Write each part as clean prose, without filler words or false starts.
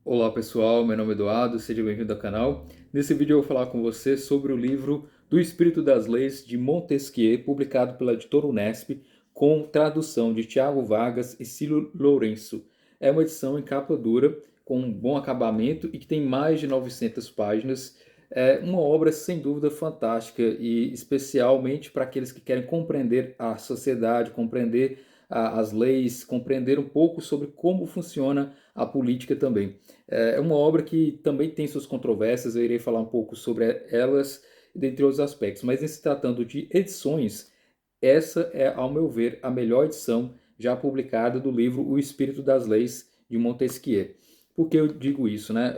Olá pessoal, meu nome é Eduardo, seja bem-vindo ao canal. Nesse vídeo eu vou falar com você sobre o livro Do Espírito das Leis de Montesquieu, publicado pela editora Unesp, com tradução de Tiago Vargas e Cílio Lourenço. É uma edição em capa dura, com um bom acabamento e que tem mais de 900 páginas. É uma obra sem dúvida fantástica e especialmente para aqueles que querem compreender a sociedade, compreender as leis, compreender um pouco sobre como funciona a política também. É uma obra que também tem suas controvérsias, eu irei falar um pouco sobre elas, dentre outros aspectos. Mas em se tratando de edições, essa é, ao meu ver, a melhor edição já publicada do livro O Espírito das Leis, de Montesquieu. Por que eu digo isso, né?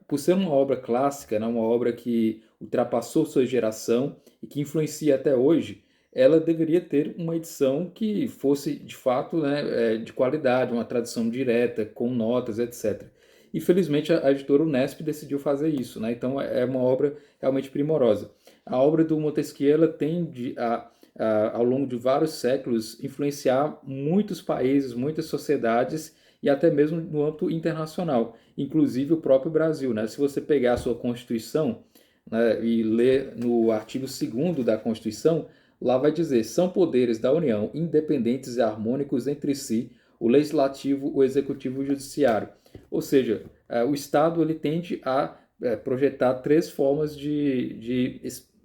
Por ser uma obra clássica, né? Uma obra que ultrapassou sua geração e que influencia até hoje, ela deveria ter uma edição que fosse, de fato, né, de qualidade, uma tradução direta, com notas, etc. Infelizmente, a editora Unesp decidiu fazer isso, né? Então, é uma obra realmente primorosa. A obra do Montesquieu ela tende ao longo de vários séculos, influenciar muitos países, muitas sociedades e até mesmo no âmbito internacional, inclusive o próprio Brasil, né? Se você pegar a sua Constituição, né, e ler no artigo 2º da Constituição, lá vai dizer: são poderes da União independentes e harmônicos entre si, o legislativo, o executivo e o judiciário. Ou seja, o Estado ele tende a projetar três formas de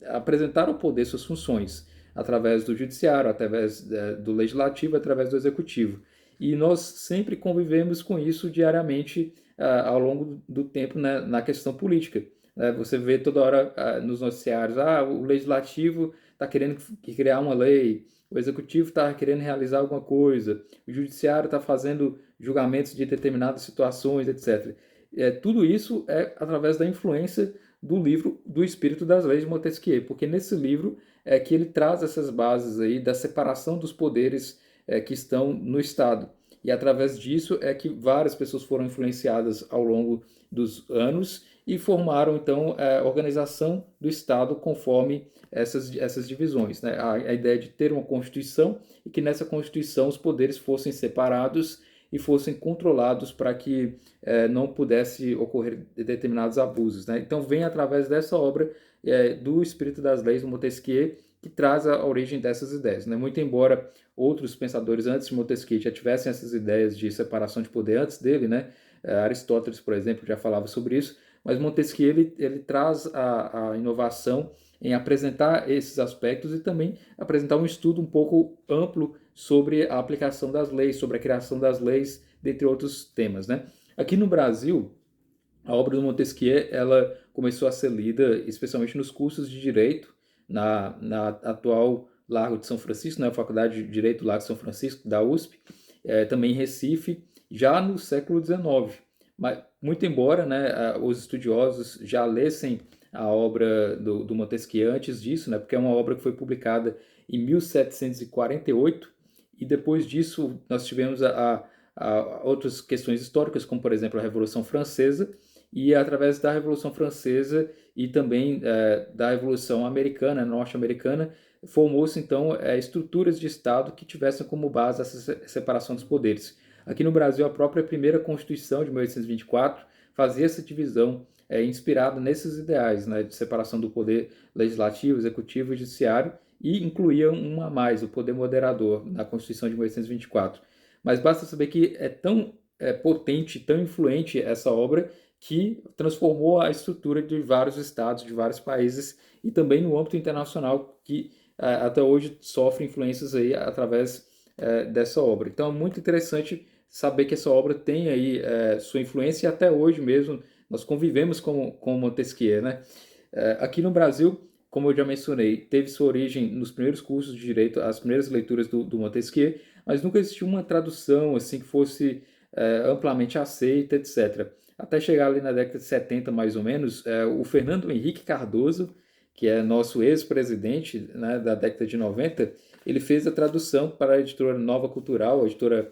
apresentar ao poder suas funções: através do judiciário, através do legislativo, através do executivo. E nós sempre convivemos com isso diariamente ao longo do tempo, né, na questão política. Você vê toda hora nos noticiários: o legislativo está querendo criar uma lei, o executivo está querendo realizar alguma coisa, o judiciário está fazendo julgamentos de determinadas situações, etc. Tudo isso é através da influência do livro Do Espírito das Leis de Montesquieu, porque nesse livro é que ele traz essas bases aí da separação dos poderes que estão no Estado. E através disso é que várias pessoas foram influenciadas ao longo dos anos e formaram então a organização do Estado conforme essas divisões. Né? A ideia de ter uma Constituição e que nessa Constituição os poderes fossem separados e fossem controlados para que não pudesse ocorrer determinados abusos. Né? Então vem através dessa obra do Espírito das Leis, do Montesquieu, que traz a origem dessas ideias. Né? Muito embora outros pensadores antes de Montesquieu já tivessem essas ideias de separação de poder antes dele, né? Aristóteles, por exemplo, já falava sobre isso, mas Montesquieu ele traz a inovação em apresentar esses aspectos e também apresentar um estudo um pouco amplo sobre a aplicação das leis, sobre a criação das leis, dentre outros temas. Né? Aqui no Brasil, a obra do Montesquieu ela começou a ser lida especialmente nos cursos de Direito, na atual Largo de São Francisco, na Faculdade de Direito do Largo de São Francisco, da USP, também em Recife, já no século XIX. Mas, muito embora, né, os estudiosos já lessem a obra do Montesquieu antes disso, né, porque é uma obra que foi publicada em 1748, e depois disso nós tivemos a outras questões históricas, como por exemplo a Revolução Francesa, e através da Revolução Francesa e também da Revolução Americana, norte-americana, formou-se então estruturas de Estado que tivessem como base essa separação dos poderes. Aqui no Brasil, a própria primeira Constituição de 1824 fazia essa divisão inspirada nesses ideais, né, de separação do poder legislativo, executivo e judiciário, e incluía um a mais, o poder moderador, na Constituição de 1824. Mas basta saber que é tão potente, tão influente essa obra, que transformou a estrutura de vários estados, de vários países, e também no âmbito internacional, que até hoje sofre influências aí através dessa obra. Então é muito interessante saber que essa obra tem aí sua influência, e até hoje mesmo nós convivemos com Montesquieu. Né? Aqui no Brasil, como eu já mencionei, teve sua origem nos primeiros cursos de direito, as primeiras leituras do Montesquieu, mas nunca existiu uma tradução assim que fosse amplamente aceita, etc. Até chegar ali na década de 70, mais ou menos, o Fernando Henrique Cardoso, que é nosso ex-presidente, né, da década de 90, ele fez a tradução para a editora Nova Cultural, a editora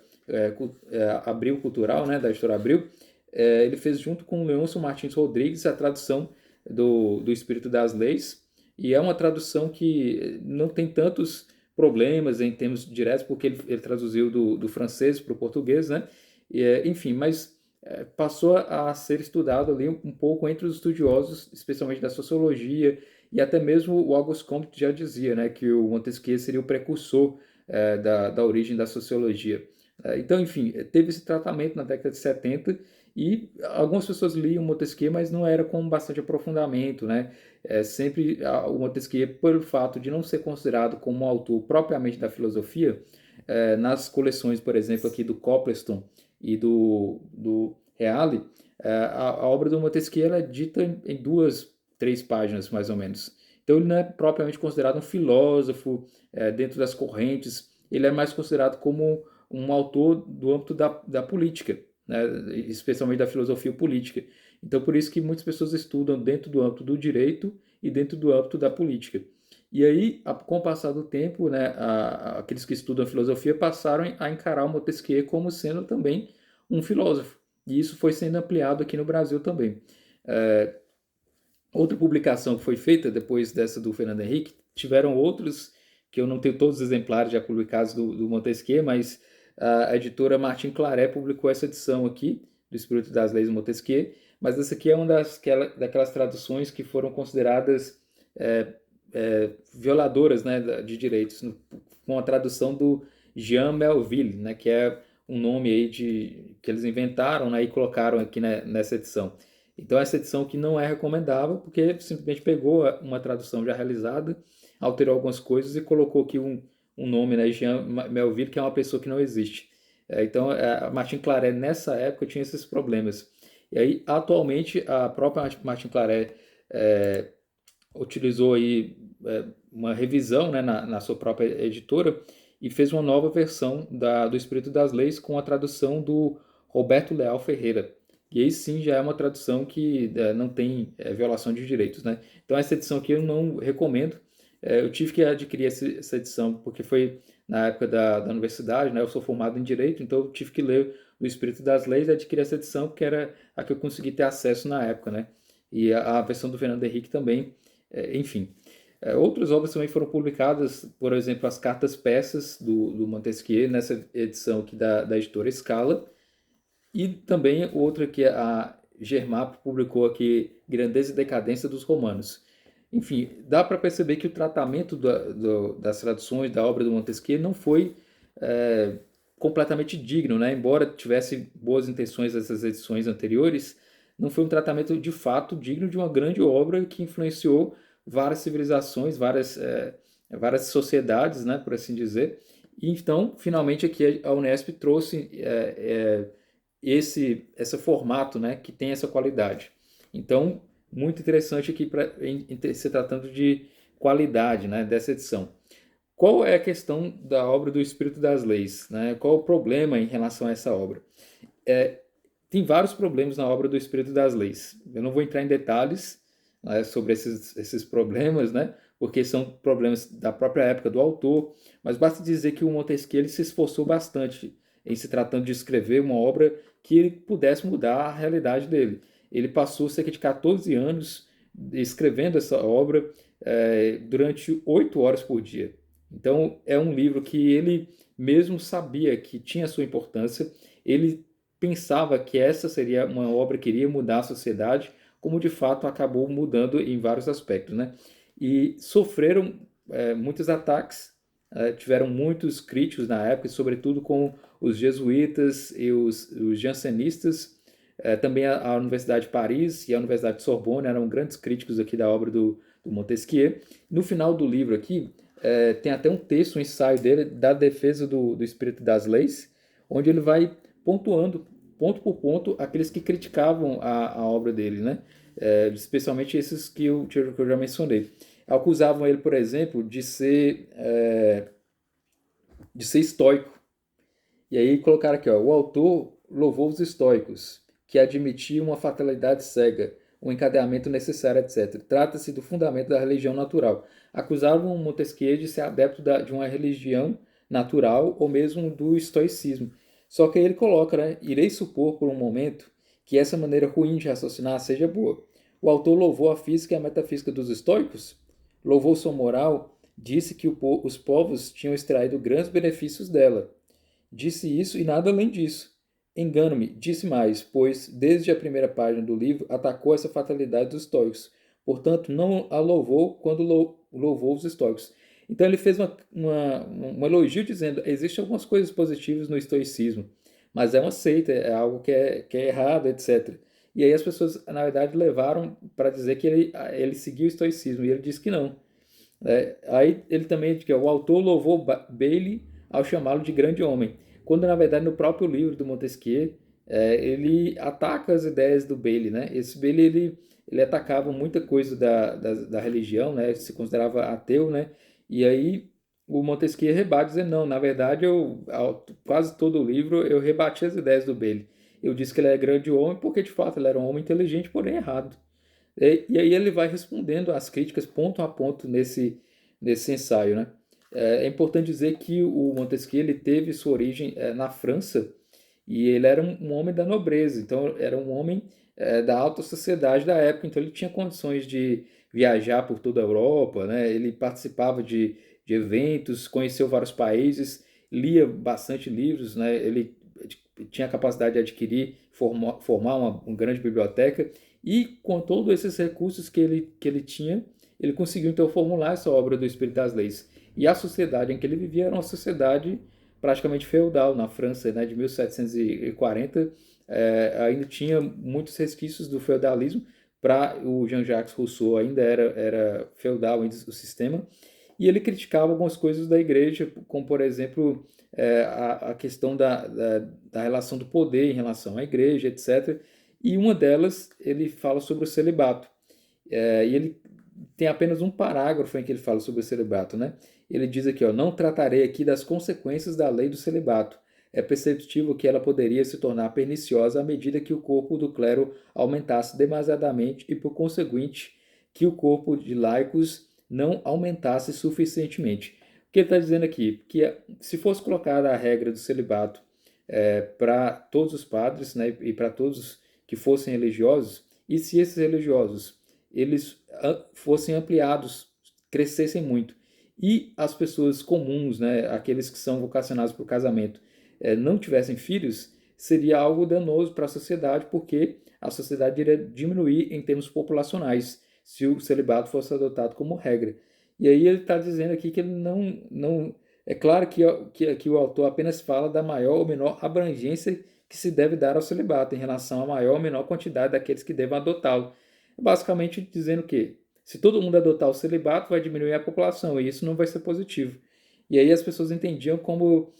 Abril Cultural, né, da editora Abril. Ele fez junto com o Leôncio Martins Rodrigues a tradução do Espírito das Leis, e é uma tradução que não tem tantos problemas em termos diretos, porque ele traduziu do francês para o português, né? Enfim, mas passou a ser estudado ali um pouco entre os estudiosos, especialmente da sociologia, e até mesmo o Auguste Comte já dizia, né, que o Montesquieu seria o precursor da origem da sociologia. Então, enfim, teve esse tratamento na década de 70 e algumas pessoas liam Montesquieu, mas não era com bastante aprofundamento, né? Sempre o Montesquieu, pelo fato de não ser considerado como um autor propriamente da filosofia, nas coleções, por exemplo, aqui do Copleston e do Reale, a obra do Montesquieu ela é dita em duas, três páginas, mais ou menos. Então ele não é propriamente considerado um filósofo dentro das correntes, ele é mais considerado como um autor do âmbito da política, né? Especialmente da filosofia política. Então por isso que muitas pessoas estudam dentro do âmbito do direito e dentro do âmbito da política. E aí, com o passar do tempo, né, aqueles que estudam filosofia passaram a encarar o Montesquieu como sendo também um filósofo. E isso foi sendo ampliado aqui no Brasil também. Outra publicação que foi feita depois dessa do Fernando Henrique, tiveram outros, que eu não tenho todos os exemplares já publicados do Montesquieu, mas a editora Martin Claret publicou essa edição aqui, do Espírito das Leis do Montesquieu, mas essa aqui é uma daquelas traduções que foram consideradas violadoras, né, de direitos, com a tradução do Jean Melville, né, que é um nome aí que eles inventaram, né, e colocaram aqui, né, nessa edição. Então essa edição aqui não é recomendável, porque simplesmente pegou uma tradução já realizada, alterou algumas coisas e colocou aqui um nome, né, Jean Melville, que é uma pessoa que não existe. Então a Martin Claret nessa época tinha esses problemas. E aí atualmente a própria Martin Claret utilizou aí uma revisão, né, na sua própria editora e fez uma nova versão do Espírito das Leis com a tradução do Roberto Leal Ferreira. E aí sim já é uma tradução que não tem violação de direitos, né? Então essa edição aqui eu não recomendo. Eu tive que adquirir essa edição porque foi na época da universidade, né? Eu sou formado em Direito, então eu tive que ler o Espírito das Leis e adquirir essa edição porque era a que eu consegui ter acesso na época, né? E a versão do Fernando Henrique também, enfim. Outras obras também foram publicadas, por exemplo, as Cartas Persas do Montesquieu, nessa edição aqui da editora Scala, e também outra que a Germap publicou aqui, Grandeza e Decadência dos Romanos. Enfim, dá para perceber que o tratamento das traduções da obra do Montesquieu não foi completamente digno, né? Embora tivesse boas intenções essas edições anteriores, não foi um tratamento de fato digno de uma grande obra que influenciou várias civilizações, várias sociedades, né, por assim dizer. E então, finalmente, aqui a Unesp trouxe esse formato, né, que tem essa qualidade. Então, muito interessante aqui em se tratando de qualidade, né, dessa edição. Qual é a questão da obra do Espírito das Leis? Né? Qual o problema em relação a essa obra? Tem vários problemas na obra do Espírito das Leis. Eu não vou entrar em detalhes, né, sobre esses problemas, né, porque são problemas da própria época do autor, mas basta dizer que o Montesquieu ele se esforçou bastante em se tratando de escrever uma obra que ele pudesse mudar a realidade dele. Ele passou cerca de 14 anos escrevendo essa obra durante 8 horas por dia. Então é um livro que ele mesmo sabia que tinha sua importância, ele pensava que essa seria uma obra que iria mudar a sociedade, como de fato acabou mudando em vários aspectos, né? E sofreram muitos ataques, tiveram muitos críticos na época, sobretudo com os jesuítas e os jansenistas, também a Universidade de Paris e a Universidade de Sorbonne eram grandes críticos aqui da obra do Montesquieu. No final do livro aqui, tem até um texto, um ensaio dele, da defesa do espírito das leis, onde ele vai pontuando, ponto por ponto, aqueles que criticavam a obra dele, né? Especialmente esses que eu já mencionei. Acusavam ele, por exemplo, de ser estoico. E aí colocaram aqui, ó, o autor louvou os estoicos, que admitiam uma fatalidade cega, um encadeamento necessário, etc. Trata-se do fundamento da religião natural. Acusavam Montesquieu de ser adepto de uma religião natural ou mesmo do estoicismo. Só que aí ele coloca, né, irei supor por um momento que essa maneira ruim de raciocinar seja boa. O autor louvou a física e a metafísica dos estoicos? Louvou sua moral? Disse que os povos tinham extraído grandes benefícios dela. Disse isso e nada além disso. engano-me, disse mais, pois desde a primeira página do livro atacou essa fatalidade dos estoicos. Portanto, não a louvou quando louvou os estoicos. Então ele fez um elogio dizendo: existem algumas coisas positivas no estoicismo, mas é uma seita, é algo que é errado, etc. E aí as pessoas, na verdade, levaram para dizer que ele seguia o estoicismo, e ele disse que não. Aí ele também, que o autor louvou Bailey ao chamá-lo de grande homem, quando na verdade no próprio livro do Montesquieu ele ataca as ideias do Bailey, né? Esse Bailey ele atacava muita coisa da religião, né? Se considerava ateu, né? E aí o Montesquieu rebate dizendo não, na verdade quase todo o livro eu rebati as ideias do Bailey. Eu disse que ele é grande homem porque de fato ele era um homem inteligente, porém errado. E aí ele vai respondendo às críticas ponto a ponto nesse ensaio, né? É importante dizer que o Montesquieu ele teve sua origem na França e ele era um homem da nobreza, então era um homem da alta sociedade da época, então ele tinha condições de viajar por toda a Europa, né? Ele participava de eventos, conheceu vários países, lia bastante livros, né? Ele tinha a capacidade de adquirir, formar uma grande biblioteca e com todos esses recursos que ele tinha, ele conseguiu então formular essa obra do Espírito das Leis. E a sociedade em que ele vivia era uma sociedade praticamente feudal na França, né, de 1740, ainda tinha muitos resquícios do feudalismo. Para o Jean-Jacques Rousseau ainda era feudal ainda o sistema, e ele criticava algumas coisas da igreja, como por exemplo a questão da relação do poder em relação à igreja, etc. E uma delas ele fala sobre o celibato. E ele tem apenas um parágrafo em que ele fala sobre o celibato, né? Ele diz aqui, ó, não tratarei aqui das consequências da lei do celibato. É perceptível que ela poderia se tornar perniciosa à medida que o corpo do clero aumentasse demasiadamente e, por conseguinte, que o corpo de laicos não aumentasse suficientemente. O que ele está dizendo aqui? Que se fosse colocada a regra do celibato para todos os padres, né, e para todos que fossem religiosos, e se esses religiosos eles fossem ampliados, crescessem muito, e as pessoas comuns, né, aqueles que são vocacionados para o casamento, não tivessem filhos, seria algo danoso para a sociedade, porque a sociedade iria diminuir em termos populacionais se o celibato fosse adotado como regra. E aí ele está dizendo aqui que ele não é claro que o autor apenas fala da maior ou menor abrangência que se deve dar ao celibato em relação à maior ou menor quantidade daqueles que devem adotá-lo. Basicamente dizendo que se todo mundo adotar o celibato, vai diminuir a população e isso não vai ser positivo. E aí as pessoas entendiam como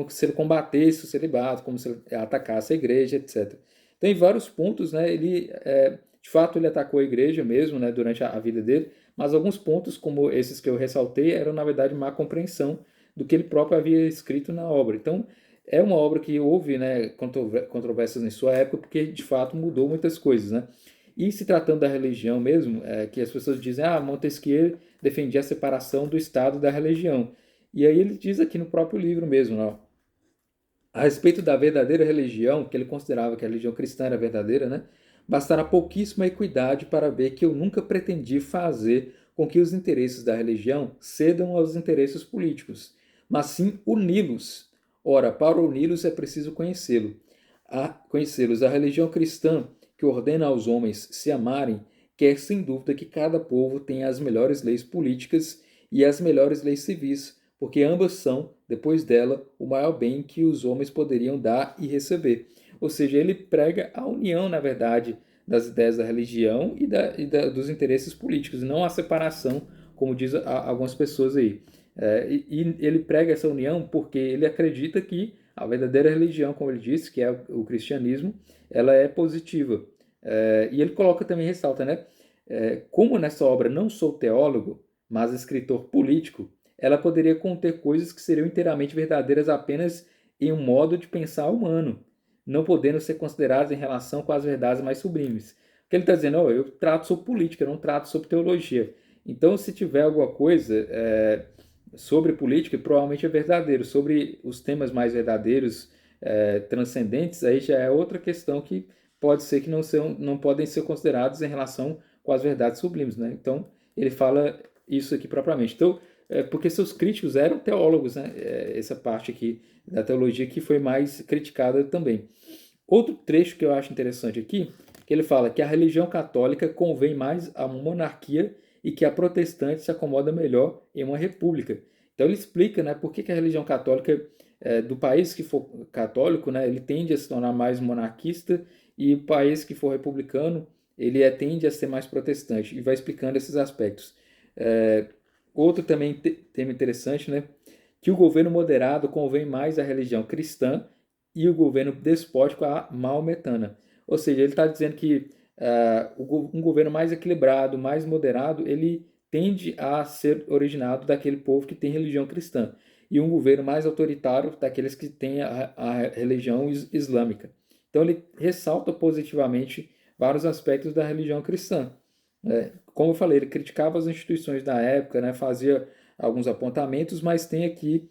se ele combatesse o celibato, como se ele atacasse a igreja, etc. Então, em vários pontos, né, de fato, ele atacou a igreja mesmo, né, durante a vida dele, mas alguns pontos, como esses que eu ressaltei, eram, na verdade, má compreensão do que ele próprio havia escrito na obra. Então, é uma obra que houve, né, controvérsias em sua época, porque, de fato, mudou muitas coisas, né? E se tratando da religião mesmo, que as pessoas dizem, Montesquieu defendia a separação do Estado da religião. E aí ele diz aqui no próprio livro mesmo, ó, a respeito da verdadeira religião, que ele considerava que a religião cristã era verdadeira, né? Bastará pouquíssima equidade para ver que eu nunca pretendi fazer com que os interesses da religião cedam aos interesses políticos, mas sim uni-los. Ora, para uni-los é preciso conhecê-los. A religião cristã, que ordena aos homens se amarem, quer sem dúvida que cada povo tenha as melhores leis políticas e as melhores leis civis, porque ambas são, depois dela, o maior bem que os homens poderiam dar e receber. Ou seja, ele prega a união, na verdade, das ideias da religião dos interesses políticos, não a separação, como diz algumas pessoas aí. E ele prega essa união porque ele acredita que a verdadeira religião, como ele disse, que é o cristianismo, ela é positiva. E ele coloca também, ressalta, né? Como nessa obra não sou teólogo, mas escritor político, ela poderia conter coisas que seriam inteiramente verdadeiras apenas em um modo de pensar humano, não podendo ser consideradas em relação com as verdades mais sublimes. Porque ele está dizendo, eu trato sobre política, eu não trato sobre teologia. Então, se tiver alguma coisa sobre política, provavelmente é verdadeiro. Sobre os temas mais verdadeiros, transcendentes, aí já é outra questão que pode ser que não podem ser considerados em relação com as verdades sublimes, né? Então, ele fala isso aqui propriamente. Então, porque seus críticos eram teólogos, né? Essa parte aqui da teologia que foi mais criticada também. Outro trecho que eu acho interessante aqui, que ele fala que a religião católica convém mais a uma monarquia e que a protestante se acomoda melhor em uma república. Então ele explica, né, por que que a religião católica, do país que for católico, né, ele tende a se tornar mais monarquista e o país que for republicano, ele tende a ser mais protestante, e vai explicando esses aspectos. É, outro também tema interessante, né, que o governo moderado convém mais à religião cristã e o governo despótico à maometana. Ou seja, ele está dizendo que um governo mais equilibrado, mais moderado, ele tende a ser originado daquele povo que tem religião cristã. E um governo mais autoritário daqueles que têm a religião islâmica. Então ele ressalta positivamente vários aspectos da religião cristã. Como eu falei, ele criticava as instituições da época, né, fazia alguns apontamentos, mas tem aqui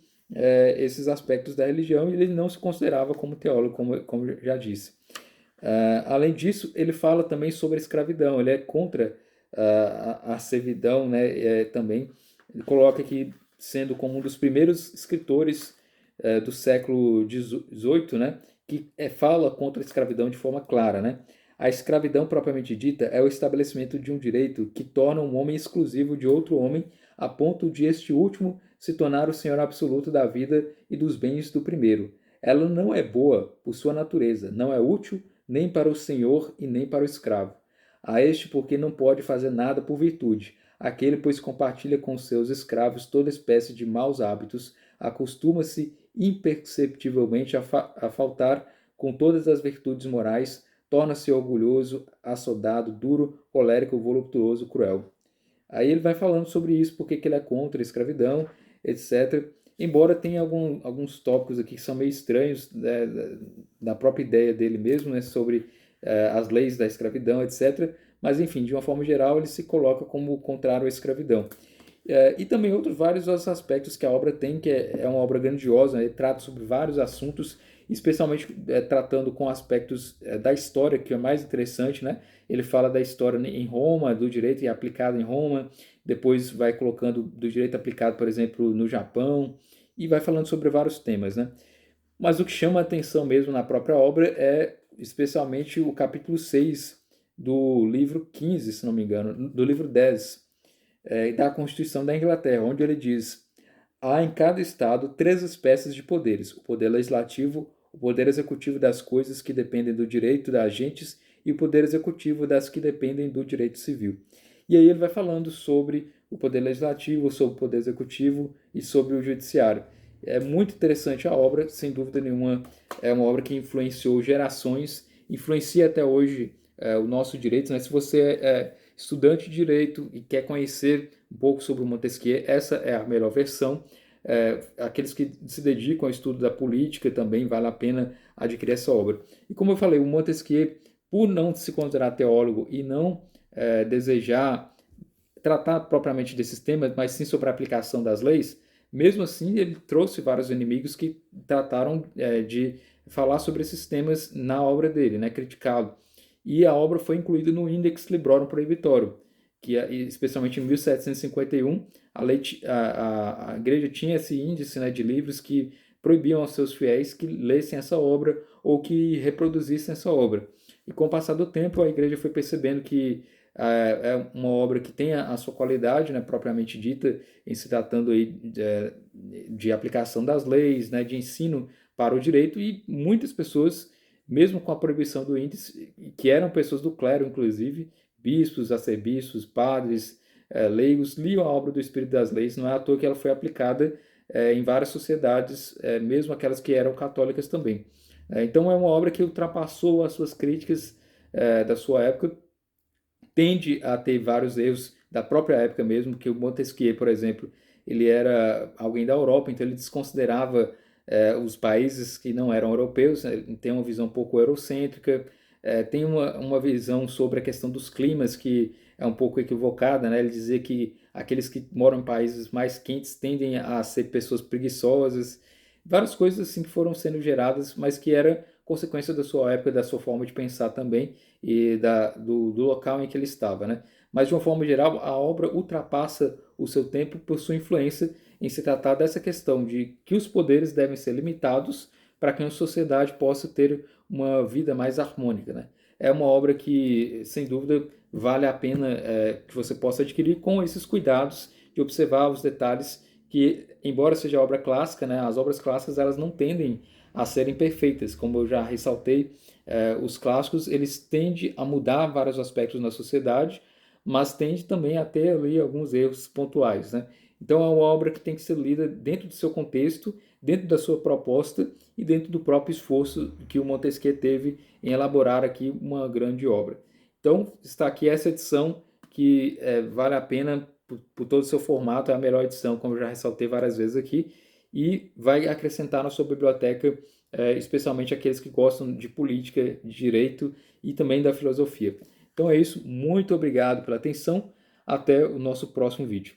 esses aspectos da religião e ele não se considerava como teólogo, como já disse. Além disso, ele fala também sobre a escravidão, ele é contra a servidão, né, também. Ele coloca aqui sendo como um dos primeiros escritores do século XVIII, né, que fala contra a escravidão de forma clara, né? A escravidão propriamente dita é o estabelecimento de um direito que torna um homem exclusivo de outro homem a ponto de este último se tornar o senhor absoluto da vida e dos bens do primeiro. Ela não é boa por sua natureza, não é útil nem para o senhor e nem para o escravo. A este porque não pode fazer nada por virtude, aquele pois compartilha com seus escravos toda espécie de maus hábitos, acostuma-se imperceptivelmente a faltar com todas as virtudes morais, torna-se orgulhoso, assodado, duro, colérico, voluptuoso, cruel. Aí ele vai falando sobre isso, porque que ele é contra a escravidão, etc. Embora tenha alguns tópicos aqui que são meio estranhos, né, da própria ideia dele mesmo, né, sobre as leis da escravidão, etc. Mas, enfim, de uma forma geral, ele se coloca como contrário à escravidão. E também outros vários outros aspectos que a obra tem, que é uma obra grandiosa, né? Ele trata sobre vários assuntos, especialmente tratando com aspectos da história, que é mais interessante, né? Ele fala da história em Roma, do direito aplicado em Roma, depois vai colocando do direito aplicado, por exemplo, no Japão, e vai falando sobre vários temas, né? Mas o que chama a atenção mesmo na própria obra é especialmente o capítulo 6 do livro 15, se não me engano, do livro 10, da Constituição da Inglaterra, onde ele diz: há em cada estado três espécies de poderes: o poder legislativo, o poder executivo das coisas que dependem do direito das agentes e o poder executivo das que dependem do direito civil. E aí ele vai falando sobre o poder legislativo, sobre o poder executivo e sobre o judiciário. É muito interessante a obra, sem dúvida nenhuma, é uma obra que influenciou gerações, influencia até hoje o nosso direito, né? Se você é estudante de direito e quer conhecer um pouco sobre o Montesquieu, essa é a melhor versão. Aqueles que se dedicam ao estudo da política também vale a pena adquirir essa obra. E como eu falei, o Montesquieu, por não se considerar teólogo e não desejar tratar propriamente desses temas, mas sim sobre a aplicação das leis, mesmo assim ele trouxe vários inimigos que trataram de falar sobre esses temas na obra dele, né, criticá-lo. E a obra foi incluída no Index Librorum Prohibitorum, que especialmente em 1751 a igreja tinha esse índice, né, de livros que proibiam aos seus fiéis que lessem essa obra ou que reproduzissem essa obra. E com o passar do tempo, a igreja foi percebendo que é uma obra que tem a sua qualidade, né, propriamente dita, em se tratando aí de aplicação das leis, né, de ensino para o direito, e muitas pessoas, mesmo com a proibição do índice, que eram pessoas do clero, inclusive, bispos, arcebispos, padres, leigos, liam a obra do Espírito das Leis. Não é à toa que ela foi aplicada em várias sociedades, mesmo aquelas que eram católicas também. Então é uma obra que ultrapassou as suas críticas da sua época, tende a ter vários erros da própria época mesmo, que o Montesquieu, por exemplo, ele era alguém da Europa, então ele desconsiderava os países que não eram europeus, né? Ele tem uma visão um pouco eurocêntrica, tem uma visão sobre a questão dos climas que é um pouco equivocada, né? Ele dizia que aqueles que moram em países mais quentes tendem a ser pessoas preguiçosas, várias coisas assim que foram sendo geradas, mas que era consequência da sua época, da sua forma de pensar também, e do local em que ele estava, né? Mas de uma forma geral, a obra ultrapassa o seu tempo por sua influência em se tratar dessa questão de que os poderes devem ser limitados para que a sociedade possa ter uma vida mais harmônica, né? É uma obra que, sem dúvida, vale a pena que você possa adquirir com esses cuidados de observar os detalhes que, embora seja obra clássica, né, as obras clássicas elas não tendem a serem perfeitas. Como eu já ressaltei, os clássicos eles tendem a mudar vários aspectos na sociedade, mas tende também a ter ali alguns erros pontuais, né? Então é uma obra que tem que ser lida dentro do seu contexto, dentro da sua proposta e dentro do próprio esforço que o Montesquieu teve em elaborar aqui uma grande obra. Então está aqui essa edição que vale a pena por todo o seu formato, é a melhor edição, como eu já ressaltei várias vezes aqui, e vai acrescentar na sua biblioteca, especialmente aqueles que gostam de política, de direito e também da filosofia. Então é isso, muito obrigado pela atenção, até o nosso próximo vídeo.